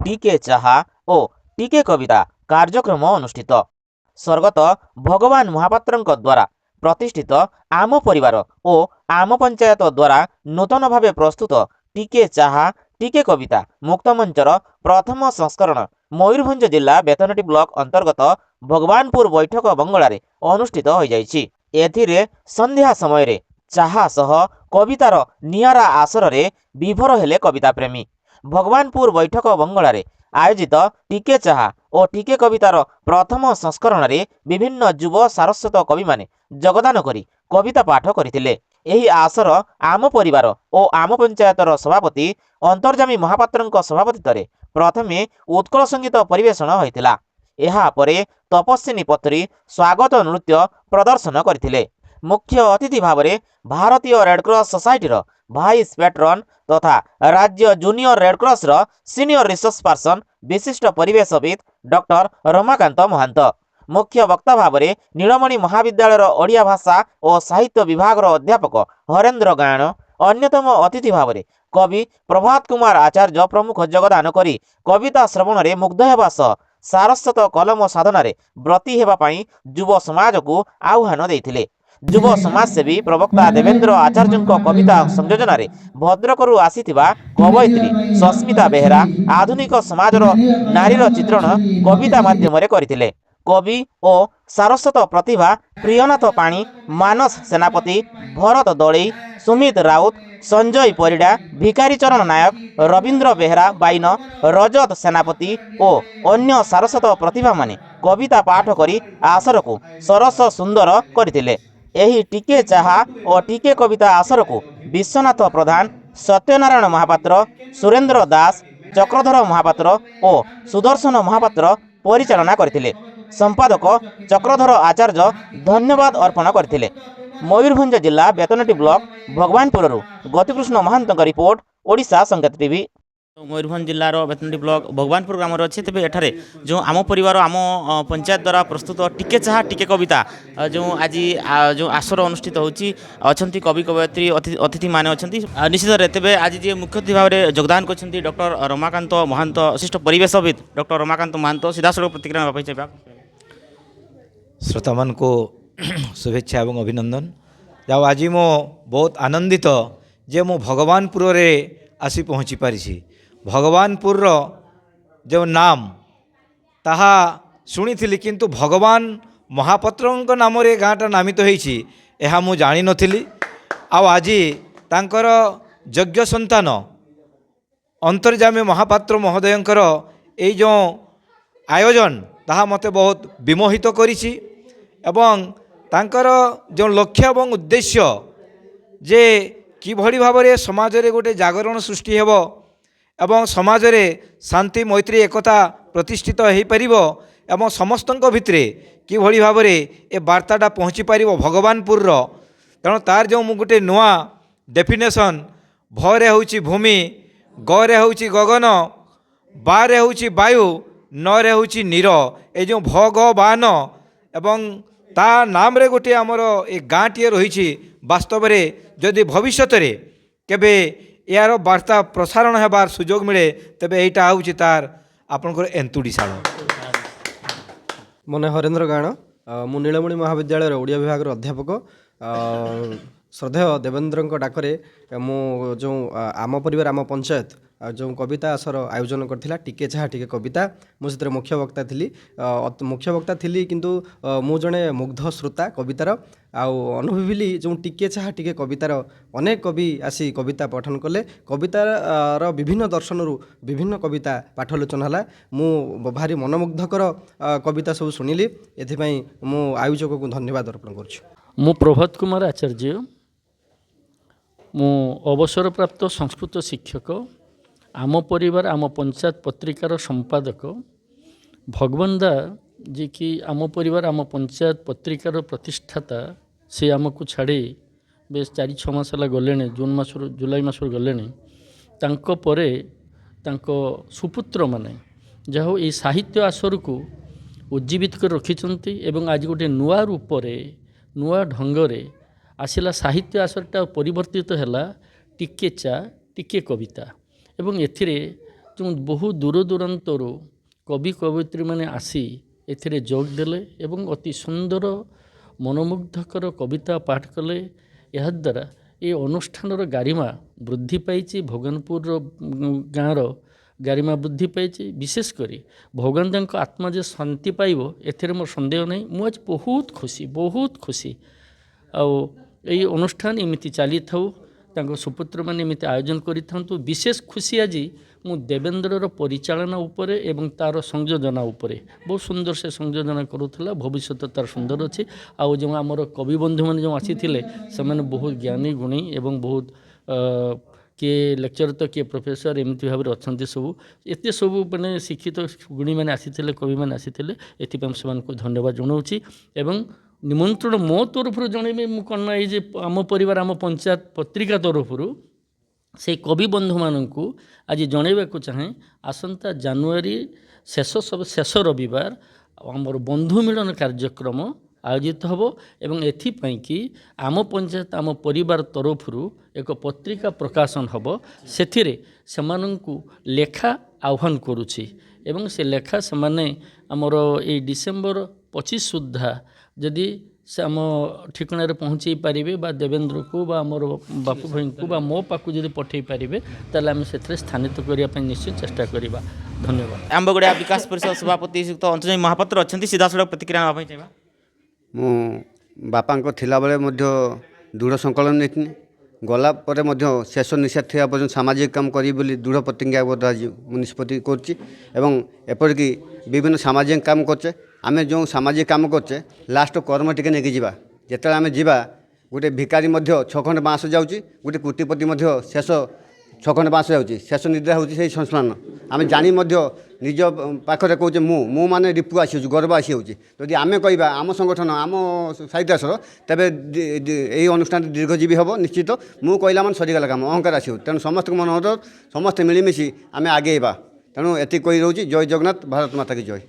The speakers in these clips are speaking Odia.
টিके चाहा ଓ টিକେ କବିତା କାର୍ଯ୍ୟକ୍ରମ ଅନୁଷ୍ଠିତ। ସ୍ୱର୍ଗତ ଭଗବାନ ମହାପାତ୍ରଙ୍କ ଦ୍ୱାରା ପ୍ରତିଷ୍ଠିତ ଆମ ପରିବାର ଓ ଆମ ପଞ୍ଚାୟତ ଦ୍ୱାରା ନୂତନ ଭାବେ ପ୍ରସ୍ତୁତ ଟିକେ ଚାହା ଟିକେ କବିତା ମୁକ୍ତମଞ୍ଚର ପ୍ରଥମ ସଂସ୍କରଣ ମୟୂରଭଞ୍ଜ ଜିଲ୍ଲା ବେତନଟୀ ବ୍ଲକ ଅନ୍ତର୍ଗତ ଭଗବାନପୁର ବୈଠକ ବଙ୍ଗଳାରେ ଅନୁଷ୍ଠିତ ହୋଇଯାଇଛି। ଏଥିରେ ସନ୍ଧ୍ୟା ସମୟରେ ଚାହା ସହ କବିତାର ନିଆରା ଆସରରେ ବିଭୋର ହେଲେ କବିତା ପ୍ରେମୀ। ଭଗବାନପୁର ବୈଠକ ବଙ୍ଗଳାରେ ଆୟୋଜିତ ଟିକେ ଚାହା ଓ ଟିକେ କବିତାର ପ୍ରଥମ ସଂସ୍କରଣରେ ବିଭିନ୍ନ ଯୁବ ସାରସ୍ୱତ କବିମାନେ ଯୋଗଦାନ କରି କବିତା ପାଠ କରିଥିଲେ। ଏହି ଆସର ଆମ ପରିବାର ଓ ଆମ ପଞ୍ଚାୟତର ସଭାପତି ଅନ୍ତର୍ଯାମୀ ମହାପାତ୍ରଙ୍କ ସଭାପତିତ୍ୱରେ ପ୍ରଥମେ ଉତ୍କଳ ସଙ୍ଗୀତ ପରିବେଷଣ ହୋଇଥିଲା। ଏହାପରେ ତପସ୍ୱିନୀ ପତ୍ରୀ ସ୍ୱାଗତ ନୃତ୍ୟ ପ୍ରଦର୍ଶନ କରିଥିଲେ। ମୁଖ୍ୟ ଅତିଥି ଭାବରେ ଭାରତୀୟ ରେଡ୍କ୍ରସ୍ ସୋସାଇଟିର ଭାଇସ୍ ପେଟ୍ରନ୍ ତଥା ରାଜ୍ୟ ଜୁନିୟର ରେଡ୍କ୍ରସ୍ର ସିନିୟର ରିସୋର୍ସ ପର୍ସନ ବିଶିଷ୍ଟ ପରିବେଶବିତ୍ ଡକ୍ଟର ରମାକାନ୍ତ ମହାନ୍ତ, ମୁଖ୍ୟ ବକ୍ତା ଭାବରେ ନୀଳମଣି ମହାବିଦ୍ୟାଳୟର ଓଡ଼ିଆ ଭାଷା ଓ ସାହିତ୍ୟ ବିଭାଗର ଅଧ୍ୟାପକ ହରେନ୍ଦ୍ର ଗାୟଣ, ଅନ୍ୟତମ ଅତିଥି ଭାବରେ କବି ପ୍ରଭାତ କୁମାର ଆଚାର୍ଯ୍ୟ ପ୍ରମୁଖ ଯୋଗଦାନ କରି କବିତା ଶ୍ରବଣରେ ମୁଗ୍ଧ ହେବା ସହ ସାରସ୍ୱତ କଲମ ସାଧନାରେ ବ୍ରତୀ ହେବା ପାଇଁ ଯୁବ ସମାଜକୁ ଆହ୍ୱାନ ଦେଇଥିଲେ। ଯୁବ ସମାଜସେବୀ ପ୍ରବକ୍ତା ଦେବେନ୍ଦ୍ର ଆଚାର୍ଯ୍ୟଙ୍କ କବିତା ସଂଯୋଜନାରେ ଭଦ୍ରକରୁ ଆସିଥିବା କବୟିତ୍ରୀ ସସ୍ମିତା ବେହେରା ଆଧୁନିକ ସମାଜର ନାରୀର ଚିତ୍ରଣ କବିତା ମାଧ୍ୟମରେ କରିଥିଲେ। କବି ଓ ସାରସ୍ୱତ ପ୍ରତିଭା ପ୍ରିୟନାଥ ପାଣି, ମାନସ ସେନାପତି, ଭରତ ଦଳେଇ, ସୁମିତ ରାଉତ, ସଞ୍ଜୟ ପରିଡ଼ା, ଭିକାରୀ ଚରଣ ନାୟକ, ରବୀନ୍ଦ୍ର ବେହେରା ବାଇନ, ରଜତ ସେନାପତି ଓ ଅନ୍ୟ ସାରସ୍ୱତ ପ୍ରତିଭାମାନେ କବିତା ପାଠ କରି ଆସରକୁ ସରସ ସୁନ୍ଦର କରିଥିଲେ। ଏହି ଟିକେ ଚାହା ଓ ଟିକେ କବିତା ଆସରକୁ ବିଶ୍ୱନାଥ ପ୍ରଧାନ, ସତ୍ୟନାରାୟଣ ମହାପାତ୍ର, ସୁରେନ୍ଦ୍ର ଦାସ, ଚକ୍ରଧର ମହାପାତ୍ର ଓ ସୁଦର୍ଶନ ମହାପାତ୍ର ପରିଚାଳନା କରିଥିଲେ। ସମ୍ପାଦକ ଚକ୍ରଧର ଆଚାର୍ଯ୍ୟ ଧନ୍ୟବାଦ ଅର୍ପଣ କରିଥିଲେ। ମୟୂରଭଞ୍ଜ ଜିଲ୍ଲା ବେତନଟୀ ବ୍ଲକ ଭଗବାନପୁରରୁ ଗତିକୃଷ୍ଣ ମହାନ୍ତଙ୍କ ରିପୋର୍ଟ, ଓଡ଼ିଶା ସଂକେତ ଟିଭି। ମୟୂରଭଞ୍ଜ ଜିଲ୍ଲାର ବେତନଟୀ ବ୍ଲକ ଭଗବାନପୁର ଗ୍ରାମରେ ଅଛି। ତେବେ ଏଠାରେ ଯେଉଁ ଆମ ପରିବାର ଆମ ପଞ୍ଚାୟତ ଦ୍ୱାରା ପ୍ରସ୍ତୁତ ଟିକେ ଚାହା ଟିକେ କବିତା ଯେଉଁ ଆଜି ଯେଉଁ ଆସର ଅନୁଷ୍ଠିତ ହେଉଛି, ଅଛନ୍ତି କବି କବୟିତ୍ରୀ ଅତିଥିମାନେ ଅଛନ୍ତି ନିଶ୍ଚିତରେ। ତେବେ ଆଜି ଯିଏ ମୁଖ୍ୟ ଅତିଥି ଭାବରେ ଯୋଗଦାନ କରିଛନ୍ତି ଡକ୍ଟର ରମାକାନ୍ତ ମହାନ୍ତ, ବିଶିଷ୍ଟ ପରିବେଶବିତ୍ ଡକ୍ଟର ରମାକାନ୍ତ ମହାନ୍ତ, ସିଧାସଳଖ ପ୍ରତିକ୍ରିୟା ନେବା ପାଇଁ ଚାହିଁବା। ଶ୍ରୋତାମାନଙ୍କୁ ଶୁଭେଚ୍ଛା ଏବଂ ଅଭିନନ୍ଦନ। ଯାଉ ଆଜି ମୁଁ ବହୁତ ଆନନ୍ଦିତ ଯେ ମୁଁ ଭଗବାନପୁରରେ ଆସି ପହଞ୍ଚି ପାରିଛି। ଭଗବାନପୁରର ଯେଉଁ ନାମ ତାହା ଶୁଣିଥିଲି, କିନ୍ତୁ ଭଗବାନ ମହାପାତ୍ରଙ୍କ ନାମରେ ଗାଁଟା ନାମିତ ହୋଇଛି ଏହା ମୁଁ ଜାଣିନଥିଲି। ଆଉ ଆଜି ତାଙ୍କର ଯୋଗ୍ୟ ସନ୍ତାନ ଅନ୍ତର୍ଯାମୀ ମହାପାତ୍ର ମହୋଦୟଙ୍କର ଏଇ ଯେଉଁ ଆୟୋଜନ ତାହା ମୋତେ ବହୁତ ବିମୋହିତ କରିଛି ଏବଂ ତାଙ୍କର ଯେଉଁ ଲକ୍ଷ୍ୟ ଏବଂ ଉଦ୍ଦେଶ୍ୟ ଯେ କିଭଳି ଭାବରେ ସମାଜରେ ଗୋଟେ ଜାଗରଣ ସୃଷ୍ଟି ହେବ ଏବଂ ସମାଜରେ ଶାନ୍ତି ମୈତ୍ରୀ ଏକତା ପ୍ରତିଷ୍ଠିତ ହୋଇପାରିବ ଏବଂ ସମସ୍ତଙ୍କ ଭିତରେ କିଭଳି ଭାବରେ ଏ ବାର୍ତ୍ତାଟା ପହଞ୍ଚି ପାରିବ ଭଗବାନପୁରର। ତେଣୁ ତାର ଯେଉଁ ମୁଁ ଗୋଟେ ନୂଆ ଡେଫିନେସନ୍, ଭରେ ହେଉଛି ଭୂମି, ଗରେ ହେଉଛି ଗଗନ, ବାରେ ହେଉଛି ବାୟୁ, ନରେ ହେଉଛି ନୀର, ଏ ଯେଉଁ ଭ ଗ ବାନ ଏବଂ ତା ନାମରେ ଗୋଟିଏ ଆମର ଏ ଗାଁଟିଏ ରହିଛି। ବାସ୍ତବରେ ଯଦି ଭବିଷ୍ୟତରେ କେବେ ଏହାର ବାର୍ତ୍ତା ପ୍ରସାରଣ ହେବାର ସୁଯୋଗ ମିଳେ ତେବେ ଏଇଟା ହେଉଛି ତାର ଆପଣଙ୍କର ଏନ୍ତୁଡ଼ିଶାଳ। ମୋ ନାଁ ହରେନ୍ଦ୍ର ଗାୟଣ, ମୁଁ ନୀଳମଣି ମହାବିଦ୍ୟାଳୟର ଓଡ଼ିଆ ବିଭାଗର ଅଧ୍ୟାପକ। ଶ୍ରଦ୍ଧେୟ ଦେବେନ୍ଦ୍ରଙ୍କ ଡାକରେ ମୁଁ ଯେଉଁ ଆମ ପରିବାର ଆମ ପଞ୍ଚାୟତ ଯେଉଁ କବିତା ଆସର ଆୟୋଜନ କରିଥିଲା ଟିକେ ଚାହା ଟିକେ କବିତା, ମୁଁ ସେଥିରେ ମୁଖ୍ୟ ବକ୍ତା ଥିଲି କିନ୍ତୁ ମୁଁ ଜଣେ ମୁଗ୍ଧ ଶ୍ରୋତା କବିତାର। ଆଉ ଅନୁଭବିଲି ଯେଉଁ ଟିକେ ଚାହା ଟିକେ କବିତାର ଅନେକ କବି ଆସି କବିତା ପଠନ କଲେ। କବିତାର ବିଭିନ୍ନ ଦର୍ଶନରୁ ବିଭିନ୍ନ କବିତା ପାଠଲୋଚନ ହେଲା। ମୁଁ ଭାରି ମନମୁଗ୍ଧକର କବିତା ସବୁ ଶୁଣିଲି। ଏଥିପାଇଁ ମୁଁ ଆୟୋଜକକୁ ଧନ୍ୟବାଦ ଅର୍ପଣ କରୁଛି। ମୁଁ ପ୍ରଭାତ କୁମାର ଆଚାର୍ଯ୍ୟ, ମୁଁ ଅବସରପ୍ରାପ୍ତ ସଂସ୍କୃତ ଶିକ୍ଷକ, ଆମ ପରିବାର ଆମ ପଞ୍ଚାୟତ ପତ୍ରିକାର ସମ୍ପାଦକ। ଭଗବାନ ଦା ଯିଏକି ଆମ ପରିବାର ଆମ ପଞ୍ଚାୟତ ପତ୍ରିକାର ପ୍ରତିଷ୍ଠାତା, ସେ ଆମକୁ ଛାଡ଼ି ବେଶ 4-6 ମାସ ହେଲା ଗଲେଣି, ଜୁଲାଇ ମାସରୁ ଗଲେଣି। ତାଙ୍କ ପରେ ତାଙ୍କ ସୁପୁତ୍ରମାନେ ଯାହା ହଉ ଏହି ସାହିତ୍ୟ ଆସରକୁ ଉଜ୍ଜୀବିତ କରି ରଖିଛନ୍ତି ଏବଂ ଆଜି ଗୋଟିଏ ନୂଆ ରୂପରେ ନୂଆ ଢଙ୍ଗରେ ଆସିଲା ସାହିତ୍ୟ ଆସରଟା ପରିବର୍ତ୍ତିତ ହେଲା ଟିକେ ଚା ଟିକେ କବିତା ଏବଂ ଏଥିରେ ଯେଉଁ ବହୁ ଦୂରଦୂରାନ୍ତରୁ କବି କବୟିତ୍ରୀ ମାନେ ଆସି ଏଥିରେ ଯୋଗ ଦେଲେ ଏବଂ ଅତି ସୁନ୍ଦର ମନୋମୁଗ୍ଧକର କବିତା ପାଠ କଲେ। ଏହାଦ୍ୱାରା ଏ ଅନୁଷ୍ଠାନର ଗାରିମା ବୃଦ୍ଧି ପାଇଛି, ଭଗବାନପୁରର ଗାଁର ଗାରିମା ବୃଦ୍ଧି ପାଇଛି। ବିଶେଷ କରି ଭଗବାନ ତାଙ୍କ ଆତ୍ମା ଯେ ଶାନ୍ତି ପାଇବ ଏଥିରେ ମୋର ସନ୍ଦେହ ନାହିଁ। ମୁଁ ଆଜି ବହୁତ ଖୁସି। ଆଉ ଏଇ ଅନୁଷ୍ଠାନ ଏମିତି ଚାଲିଥାଉ, ତାଙ୍କ ସୁପୁତ୍ରମାନେ ଏମିତି ଆୟୋଜନ କରିଥାନ୍ତୁ। ବିଶେଷ ଖୁସି ଆଜି ମୁଁ ଦେବେନ୍ଦ୍ରର ପରିଚାଳନା ଉପରେ ଏବଂ ତା'ର ସଂଯୋଜନା ଉପରେ। ବହୁତ ସୁନ୍ଦର ସେ ସଂଯୋଜନା କରୁଥିଲା, ଭବିଷ୍ୟତ ତା'ର ସୁନ୍ଦର ଅଛି। ଆଉ ଯେଉଁ ଆମର କବି ବନ୍ଧୁମାନେ ଯେଉଁ ଆସିଥିଲେ ସେମାନେ ବହୁତ ଜ୍ଞାନୀ ଗୁଣୀ ଏବଂ ବହୁତ କିଏ ଲେକ୍ଚର ତ କିଏ ପ୍ରଫେସର ଏମିତି ଭାବରେ ଅଛନ୍ତି। ସବୁ ଏତେ ସବୁ ମାନେ ଶିକ୍ଷିତ ଗୁଣୀମାନେ ଆସିଥିଲେ, କବିମାନେ ଆସିଥିଲେ। ଏଥିପାଇଁ ମୁଁ ସେମାନଙ୍କୁ ଧନ୍ୟବାଦ ଜଣାଉଛି ଏବଂ ନିମନ୍ତ୍ରଣ ମୋ ତରଫରୁ ଜଣେଇବି। ମୁଁ କ'ଣ ନା ଏଇ ଯେ ଆମ ପରିବାର ଆମ ପଞ୍ଚାୟତ ପତ୍ରିକା ତରଫରୁ ସେଇ କବି ବନ୍ଧୁମାନଙ୍କୁ ଆଜି ଜଣାଇବାକୁ ଚାହେଁ, ଆସନ୍ତା ଜାନୁଆରୀ ଶେଷ ରବିବାର ଆମର ବନ୍ଧୁ ମିଳନ କାର୍ଯ୍ୟକ୍ରମ ଆୟୋଜିତ ହେବ ଏବଂ ଏଥିପାଇଁକି ଆମ ପଞ୍ଚାୟତ ଆମ ପରିବାର ତରଫରୁ ଏକ ପତ୍ରିକା ପ୍ରକାଶନ ହେବ। ସେଥିରେ ସେମାନଙ୍କୁ ଲେଖା ଆହ୍ୱାନ କରୁଛି ଏବଂ ସେ ଲେଖା ସେମାନେ ଆମର ଏଇ ଡିସେମ୍ବର 25 ସୁଦ୍ଧା ଯଦି ସେ ଆମ ଠିକଣାରେ ପହଞ୍ଚାଇ ପାରିବେ ବା ଦେବେନ୍ଦ୍ରକୁ ବା ଆମର ବାପୁ ଭାଇଙ୍କୁ ବା ମୋ ପାଖକୁ ଯଦି ପଠାଇ ପାରିବେ ତାହେଲେ ଆମେ ସେଥିରେ ସ୍ଥାନିତ କରିବା ପାଇଁ ନିଶ୍ଚୟ ଚେଷ୍ଟା କରିବା। ଧନ୍ୟବାଦ। ଆମ୍ବଗଡ଼ିଆ ବିକାଶ ପରିଷଦ ସଭାପତି ଶ୍ରୀଯୁକ୍ତ ଅନ୍ତର୍ଜୟ ମହାପାତ୍ର ଅଛନ୍ତି, ସିଧାସଳଖ ପ୍ରତିକ୍ରିୟା ନେବା ପାଇଁ ଚାହିଁବା। ମୁଁ ବାପାଙ୍କ ଥିଲାବେଳେ ମଧ୍ୟ ଦୃଢ଼ ସଂକଳନ ନେଇଥିଲି। ଗଲା ପରେ ମଧ୍ୟ ଶେଷ ନିଃଶ୍ୱାସ ଥିବା ପର୍ଯ୍ୟନ୍ତ ସାମାଜିକ କାମ କରିବି ବୋଲି ଦୃଢ଼ ପ୍ରତିଜ୍ଞାବଦ୍ଧ ଆଜି ମୁଁ ନିଷ୍ପତ୍ତି କରୁଛି ଏବଂ ଏପରିକି ବିଭିନ୍ନ ସାମାଜିକ କାମ କରୁଛେ। ଆମେ ଯେଉଁ ସାମାଜିକ କାମ କରୁଛେ ଲାଷ୍ଟ କର୍ମ ଟିକେ ନେଇକି ଯିବା। ଯେତେବେଳେ ଆମେ ଯିବା ଗୋଟେ ଭିକାରୀ ମଧ୍ୟ 6 ଖଣ୍ଡ ବାଁଶ ଯାଉଛି, ଗୋଟେ କୋଟିପତି ମଧ୍ୟ ଶେଷ 6 ଖଣ୍ଡ ବାଁଶ ଯାଉଛି। ଶେଷ ନିଦ୍ରା ହେଉଛି ସେଇ ସଂସ୍ମରଣ। ଆମେ ଜାଣି ମଧ୍ୟ ନିଜ ପାଖରେ କହୁଛେ ମୁଁ ମାନେ ରିପୁ ଆସିଯାଉଛି, ଗର୍ବ ଆସିଯାଉଛି। ଯଦି ଆମେ କହିବା ଆମ ସଂଗଠନ ଆମ ସାହିତ୍ୟାସର, ତେବେ ଏହି অনুষ্ঠাନ ଦୀର୍ଘଜୀବୀ ହେବ ନିଶ୍ଚିତ। ମୁଁ କହିଲା ମାନେ ସରିଗଲା କାମ, ଅହଙ୍କାର ଆସିବ। ତେଣୁ ସମସ୍ତଙ୍କ ମନ ଅନୁରୋଧ, ସମସ୍ତେ ମିଳିମିଶି ଆମେ ଆଗେଇବା। ତେଣୁ ଏତିକି କହି ରହୁଛି। ଜୟ ଜଗନ୍ନାଥ, ଭାରତ ମାତା କି ଜୟ।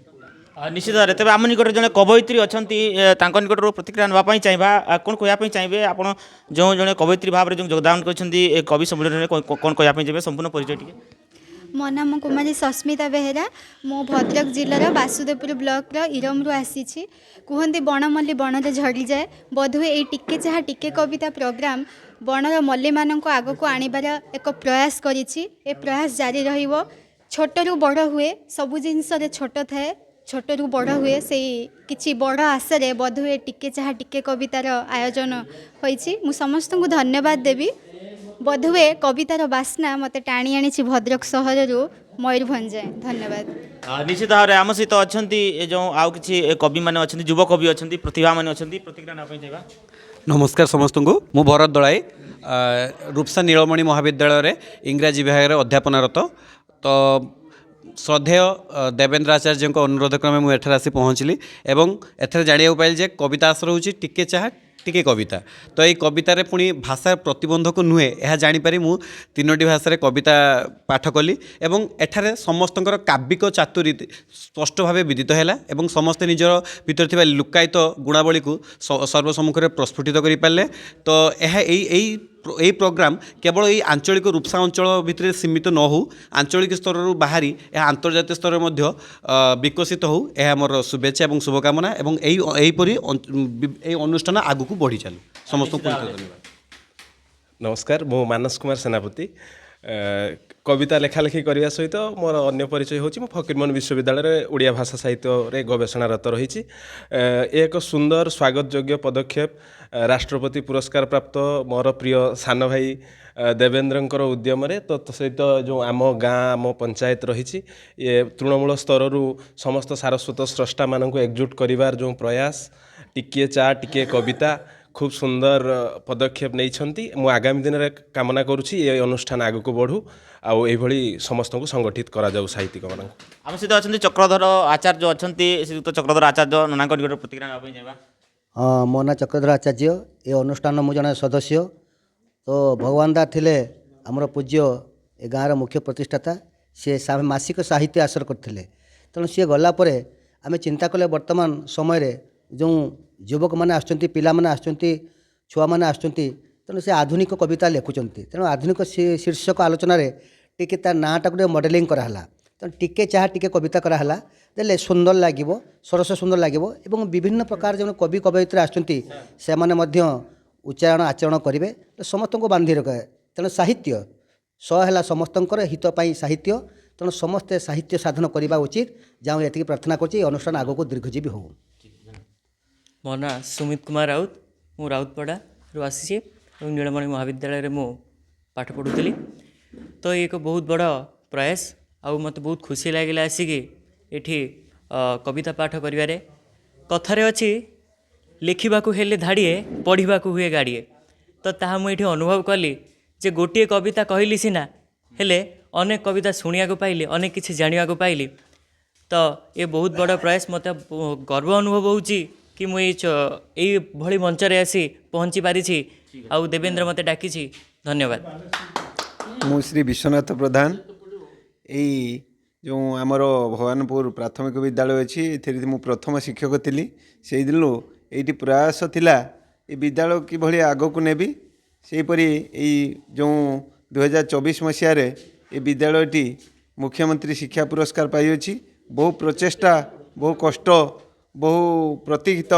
ନିଶ୍ଚିତ ଭାବରେ ତେବେ ଆମ ନିକଟରେ ଜଣେ କବୟିତ୍ରୀ ଅଛନ୍ତି, ତାଙ୍କ ନିକଟରୁ ପ୍ରତିକ୍ରିୟା ନେବା ପାଇଁ ଚାହିଁବା। କ'ଣ କହିବା ପାଇଁ ଚାହିଁବେ ଆପଣ ଯେଉଁ ଜଣେ କବୟିତ୍ରୀ ଭାବରେ ଯେଉଁ ଯୋଗଦାନ କରିଛନ୍ତି ଏ କବି ସମ୍ମିଳନୀରେ, କ'ଣ କହିବା ପାଇଁ ଚାହିଁବେ? ସମ୍ପୂର୍ଣ୍ଣ ପରିଚୟ ଟିକେ। ମୋ ନାମ କୁମାରୀ ସସ୍ମିତା ବେହେରା। ମୁଁ ଭଦ୍ରକ ଜିଲ୍ଲାର ବାସୁଦେବପୁର ବ୍ଲକର ଇରମରୁ ଆସିଛି। କୁହନ୍ତି ବଣମଲ୍ଲି ବଣରେ ଝଡ଼ିଯାଏ, ବୋଧହୁଏ ଏଇ ଟିକେ ଚାହା ଟିକେ କବିତା ପ୍ରୋଗ୍ରାମ ବଣର ମଲ୍ଲିମାନଙ୍କୁ ଆଗକୁ ଆଣିବାର ଏକ ପ୍ରୟାସ କରିଛି। ଏ ପ୍ରୟାସ ଜାରି ରହିବ। ଛୋଟରୁ ବଡ଼ ହୁଏ, ସବୁ ଜିନିଷରେ ଛୋଟ ଥାଏ, ଛୋଟରୁ ବଡ଼ ହୁଏ। ସେଇ କିଛି ବଡ଼ ଆଶାରେ ବୋଧହୁଏ ଟିକେ ଚାହା ଟିକେ କବିତାର ଆୟୋଜନ ହୋଇଛି। ମୁଁ ସମସ୍ତଙ୍କୁ ଧନ୍ୟବାଦ ଦେବି। ବୋଧହୁଏ କବିତାର ବାସ୍ନା ମୋତେ ଟାଣି ଆଣିଛି ଭଦ୍ରକ ସହରରୁ ମୟୂରଭଞ୍ଜ ଯାଏଁ। ଧନ୍ୟବାଦ। ନିଶ୍ଚିତ ଭାବରେ ଆମ ସହିତ ଅଛନ୍ତି ଯେଉଁ ଆଉ କିଛି କବିମାନେ ଅଛନ୍ତି, ଯୁବ କବି ଅଛନ୍ତି, ପ୍ରତିଭାମାନେ ଅଛନ୍ତି, ପ୍ରତିକ୍ରିୟା ନେବା ପାଇଁ ଚାହିଁବା। ନମସ୍କାର ସମସ୍ତଙ୍କୁ। ମୁଁ ଭରତ ଦଳାଇ, ରୂପସା ନୀଳମଣି ମହାବିଦ୍ୟାଳୟରେ ଇଂରାଜୀ ବିଭାଗରେ ଅଧ୍ୟାପନାରତ। ତ ଶ୍ରଦ୍ଧେୟ ଦେବେନ୍ଦ୍ର ଆଚାର୍ଯ୍ୟଙ୍କ ଅନୁରୋଧ କ୍ରମେ ମୁଁ ଏଠାରେ ଆସି ପହଞ୍ଚିଲି ଏବଂ ଏଠାରେ ଜାଣିବାକୁ ପାଇଲି ଯେ କବିତା ଆଶ୍ର ହେଉଛି ଟିକେ ଚାହା ଟିକେ କବିତା। ତ এই কবিতাରେ ପୁଣି ଭାଷା ପ୍ରତିବନ୍ଧକ ନୁହେଁ ଏହା ଜାଣିପାରି ମୁଁ 3ଟି ଭାଷାରେ କବିତା ପାଠ କଲି ଏବଂ ଏଠାରେ ସମସ୍ତଙ୍କର କାବ୍ୟିକ ଚାତୁରୀ ସ୍ପଷ୍ଟ ଭାବେ ବିଦିତ ହେଲା ଏବଂ ସମସ୍ତେ ନିଜର ଭିତରେ ଥିବା ଲୁକାୟିତ ଗୁଣାବଳୀକୁ ସର୍ବସମ୍ମୁଖରେ ପ୍ରସ୍ଫୁଟିତ କରିପାରିଲେ। ତ ଏହା এই ପ୍ରୋଗ୍ରାମ କେବଳ এই ଆଞ୍ଚଳିକ ରୂପସା ଅଞ୍ଚଳ ଭିତରେ ସୀମିତ ନ ହେଉ, ଆଞ୍ଚଳିକ ସ୍ତରରୁ ବାହାରି ଏହା ଆନ୍ତର୍ଜାତୀୟ ସ୍ତରରେ ମଧ୍ୟ ବିକଶିତ ହେଉ, ଏହା ମୋର ଶୁଭେଚ୍ଛା ଏବଂ ଶୁଭକାମନା। ଏବଂ ଏହିପରି এই অনুষ্ঠাନ ଆଗକୁ ବଢ଼ି ଚାଲୁ। ସମସ୍ତଙ୍କୁ ଧନ୍ୟବାଦ। ନମସ୍କାର, ମୁଁ ମାନସ କୁମାର ସେନାପତି। କବିତା ଲେଖାଲେଖି କରିବା ସହିତ ମୋର ଅନ୍ୟ ପରିଚୟ ହେଉଛି ମୁଁ ଫକୀରମୋହନ ବିଶ୍ୱବିଦ୍ୟାଳୟରେ ଓଡ଼ିଆ ଭାଷା ସାହିତ୍ୟରେ ଗବେଷଣାରତ ରହିଛି। ଏ ଏକ ସୁନ୍ଦର ସ୍ୱାଗତଯୋଗ୍ୟ ପଦକ୍ଷେପ। ରାଷ୍ଟ୍ରପତି ପୁରସ୍କାର ପ୍ରାପ୍ତ ମୋର ପ୍ରିୟ ସାନ ଭାଇ ଦେବେନ୍ଦ୍ରଙ୍କର ଉଦ୍ୟମରେ ସହିତ ଯେଉଁ ଆମ ଗାଁ ଆମ ପଞ୍ଚାୟତ ରହିଛି, ଏ ତୃଣମୂଳ ସ୍ତରରୁ ସମସ୍ତ ସାରସ୍ୱତ ସ୍ରଷ୍ଟାମାନଙ୍କୁ ଏକଜୁଟ କରିବାର ଯେଉଁ ପ୍ରୟାସ, ଟିକିଏ ଚା ଟିକିଏ କବିତା, খুব সুন্দর পদক্ষেপ নেইছন্তি। ମୁଁ ଆଗାମୀ ଦିନରେ କାମନା କରୁଛି ଏ ଅନୁଷ୍ଠାନ ଆଗକୁ ବଢ଼ୁ ଆଉ ଏଇଭଳି ସମସ୍ତଙ୍କୁ ସଂଗଠିତ କରାଯାଉ ସାହିତ୍ୟିକମାନଙ୍କୁ। ଆମ ସହିତ ଅଛନ୍ତି ଚକ୍ରଧର ଆଚାର୍ଯ୍ୟ ଅଛନ୍ତି, ଶ୍ରୀଯୁକ୍ତ ଚକ୍ରଧର ଆଚାର୍ଯ୍ୟ ନନାଙ୍କ ନିକଟରେ ପ୍ରତିକ୍ରିୟା ନେବା ପାଇଁ ଚାହିଁବା। ହଁ, ମୋ ନାଁ ଚକ୍ରଧର ଆଚାର୍ଯ୍ୟ। ଏ ଅନୁଷ୍ଠାନ ମୁଁ ଜଣେ ସଦସ୍ୟ। ତ ଭଗବାନ ଦା ଥିଲେ ଆମର ପୂଜ୍ୟ ଏ ଗାଁର ମୁଖ୍ୟ ପ୍ରତିଷ୍ଠାତା। ସେ ମାସିକ ସାହିତ୍ୟ ଆଶ୍ର କରିଥିଲେ। ତେଣୁ ସିଏ ଗଲା ପରେ ଆମେ ଚିନ୍ତା କଲେ ବର୍ତ୍ତମାନ ସମୟରେ ଯେଉଁ ଯୁବକମାନେ ଆସୁଛନ୍ତି, ପିଲାମାନେ ଆସୁଛନ୍ତି, ଛୁଆମାନେ ଆସୁଛନ୍ତି, ତେଣୁ ସେ ଆଧୁନିକ କବିତା ଲେଖୁଛନ୍ତି। ତେଣୁ ଆଧୁନିକ ଶୀର୍ଷକ ଆଲୋଚନାରେ टिके ता नाटा गोटे मॉडलिंग कराला तेणु टिके चाह टिके कविता कराला देले सुंदर लगे सरस सुंदर लगे एवं विभिन्न प्रकार जो कवि कवयित्री आसुँच से उच्चारण आचरण करेंगे तो समस्त को बांधि रखे तेणु साहित्य है समस्तंकर हित पाई साहित्य तेणु समस्ते साहित्य साधन करने उचित जहाँ ये प्रार्थना कर अनुष्ठान आगक दीर्घजीवी हो। मो ना सुमित कुमार राउत मु राउतपड़ा आसी नीलमणि महाविद्यालय मु पाठ पढ़ुली तो एक बहुत बड़ प्रयास आउ मत बहुत खुशी लगे आसिक ये कविता पाठ करिवारे कथारे अच्छी लिखा हेले धाड़िए पढ़ा हुए गाड़िए तो ताहा मुझे अनुभव कली जे गोटे कविता कहली सीना हेले अनेक कविता शुणा पाइली अनेक किसी जाना पाइली तो ये बहुत बड़ प्रयास मत गर्व अनुभव होची कि मुझे भली मंच रे आसी पहुँची पारिछि आउ देवेंद्र मते डाकी धन्यवाद। मु श्री विश्वनाथ प्रधान यही जो आमर भगवानपुर प्राथमिक विद्यालय अच्छी ए मु प्रथम शिक्षक थी से दिन ये प्रयास थिला ये विद्यालय किभली आगक नेबी सेहीपरि जो 2024 मसीह ये विद्यालयटी मुख्यमंत्री शिक्षा पुरस्कार पाइछि। बहु प्रचेष्टा बहु कष्ट बहु प्रतिहित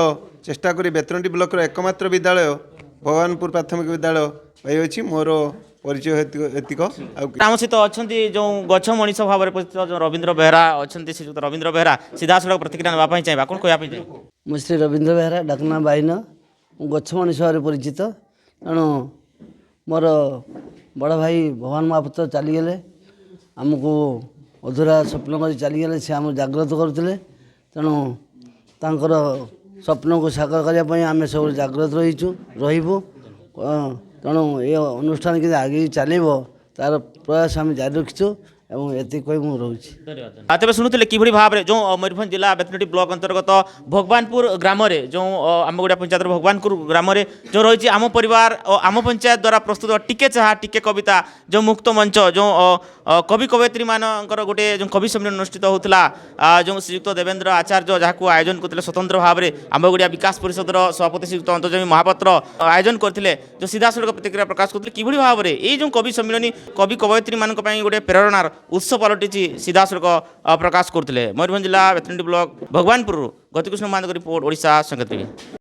चेष्टा करी बेतरंडी ब्लॉक एकमात्र विद्यालय भगवानपुर प्राथमिक विद्यालय पाइछि। मोर परिचय एतिक आम सहित अच्छा जो गछ मनीष भाव में परिचित जो रवींद्र बेहरा अच्छा श्रीजुक्त रवींद्र बेहरा सीधा सड़क प्रतिक्रिया नापी चाहिए कौन कहना चाहिए? मुझे श्री रवींद्र बेहरा डाकना बाइन गछ मनीष भाव में परिचित तेणु मोर बड़ भाई भगवान महापुत्र चलीगले आमको अधूरा स्वप्न कर चलीगले से आम जागृत करुले तेणु तांकर स्वप्न को साकार करने आम सब जागृत रहीबू तेणु ये अनुष्ठान के आगे चलो तार प्रयास आम जारी रखीचु एवं ये कही मुझे रोचे। तेज शुणुले कि भाव में जो मयूरभंज जिला बेतनटी ब्लॉक अंतर्गत भगवानपुर ग्राम जो आमगुड़ा पंचायत भगवानपुर ग्राम जो रही आम परिवार और आम पंचायत द्वारा प्रस्तुत टिके चाह टिके कविता जो मुक्त मंच जो कवि कवयित्री मानकर गोटे जो कवि सम्मेलन अनुष्ठित होता जो श्रीयुक्त देवेंद्र आचार्य जहाँ आयोजन करते स्वतंत्र भाव में आमगुड़ा विकास परिषद सभापति श्रीयुक्त अंतर्जमी महापात्र आयोजन करते जो सीधा सड़क प्रतिक्रिया प्रकाश करते कि भाव में ये जो कवि सम्मेलन कवि कवयित्री मान गोटे प्रेरणार उत्स पलटि सीधा सड़क प्रकाश करते। मयूरभंज जिला बेतनटी ब्लॉक भगवानपुर गतिकृष्ण महांत रिपोर्ट ओडिशा संकेत।